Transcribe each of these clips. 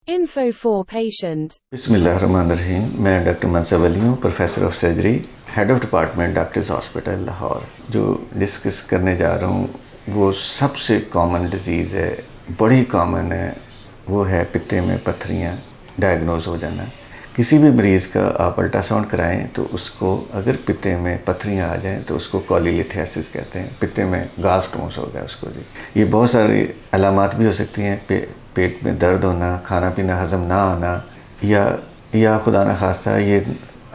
Info for patient. बिस्मिल्लाहिर्रहमानिर्रहीम। मैं doctor मनसब Ali हूँ, professor of surgery, head of department doctors hospital Lahore. जो डिस्कस करने जा रहा हूँ वो सबसे कॉमन डिजीज़ है, बड़ी कॉमन है, वो है पित्ते में पत्थरियाँ डायग्नोज हो जाना। किसी भी मरीज़ का आप अल्ट्रासाउंड कराएं तो उसको अगर पित्ते में पत्थरियाँ आ जाएं तो उसको कॉलीलिथियासिस कहते हैं, पित्ते में गाज स्टोन्स हो गया उसको जी। ये बहुत सारी अलामात भी हो सकती हैं, पेट में दर्द होना, खाना पीना हज़म ना आना, या खुदा न खास्ता ये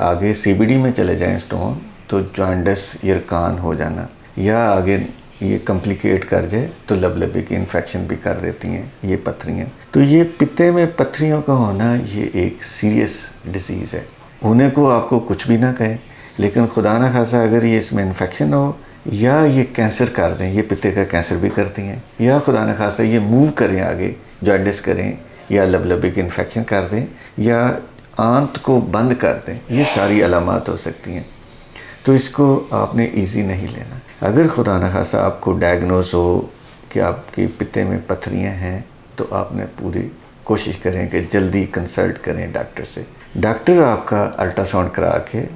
आगे सीबीडी में चले जाएं स्टोन तो जॉन्डिस यरकान हो जाना, या आगे ये कम्प्लिकेट कर जाए तो लबलबे की इन्फेक्शन भी कर देती हैं ये पत्थरियाँ। तो ये पित्ते में पत्थरियों का होना ये एक सीरियस डिजीज़ है। होने को आपको कुछ भी ना कहें, लेकिन खुदा न खासा अगर ये इसमें इन्फेक्शन हो या ये कैंसर कर दें, ये पित्ते का कैंसर भी करती हैं, या खुदा न खासा ये मूव करें आगे, जॉन्डिस करें या लबलबे की इन्फेक्शन कर दें या आंत को बंद कर दें, ये सारी अलामात हो सकती हैं। तो इसको आपने इजी नहीं लेना। अगर खुदा न खासा आपको डायग्नोज हो कि आपकी पित्ते में पत्थरियाँ हैं तो आपने पूरी कोशिश करें कि जल्दी कंसल्ट करें डॉक्टर से। डॉक्टर आपका अल्ट्रासाउंड करा के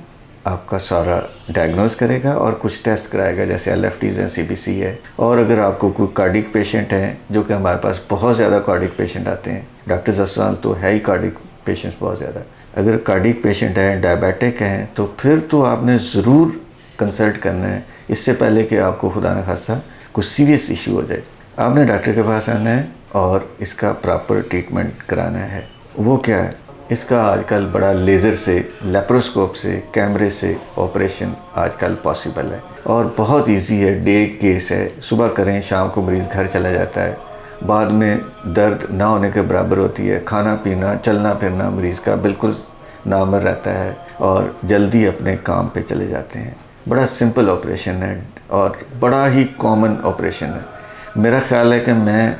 आपका सारा डायग्नोज करेगा और कुछ टेस्ट कराएगा, जैसे LFTs है, CBC है। और अगर आपको कोई कार्डिक पेशेंट है, जो कि हमारे पास बहुत ज़्यादा कार्डिक पेशेंट आते हैं, डॉक्टर जसवान तो है ही कार्डिक पेशेंट्स बहुत ज़्यादा। अगर कार्डिक पेशेंट हैं, डायबिटिक हैं, तो फिर तो आपने ज़रूर कंसल्ट करना है, इससे पहले कि आपको खुदा न खास्ता कुछ सीरियस इशू हो जाए। आपने डॉक्टर के पास आना है और इसका प्रॉपर ट्रीटमेंट कराना है। वो क्या है, इसका आजकल बड़ा लेज़र से, लेप्रोस्कोप से, कैमरे से ऑपरेशन आजकल पॉसिबल है और बहुत इजी है। डे केस है, सुबह करें, शाम को मरीज़ घर चला जाता है, बाद में दर्द ना होने के बराबर होती है, खाना पीना, चलना फिरना मरीज़ का बिल्कुल नॉर्मल रहता है और जल्दी अपने काम पे चले जाते हैं। बड़ा सिंपल ऑपरेशन है और बड़ा ही कॉमन ऑपरेशन है। मेरा ख़्याल है कि मैं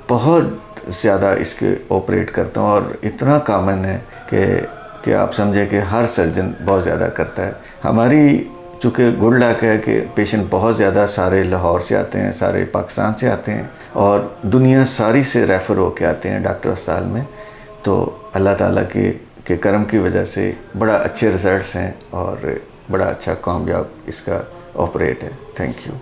बहुत ज़्यादा इसके ऑपरेट करता हूँ और इतना कॉमन है कि आप समझे कि हर सर्जन बहुत ज़्यादा करता है। हमारी चूँकि गुड लक है कि पेशेंट बहुत ज़्यादा सारे लाहौर से आते हैं, सारे पाकिस्तान से आते हैं और दुनिया सारी से रेफ़र होके आते हैं डॉक्टर अस्पताल में। तो अल्लाह ताला के करम की वजह से बड़ा अच्छे रिज़ल्ट्स हैं और बड़ा अच्छा कामयाब इसका ऑपरेट है। Thank you.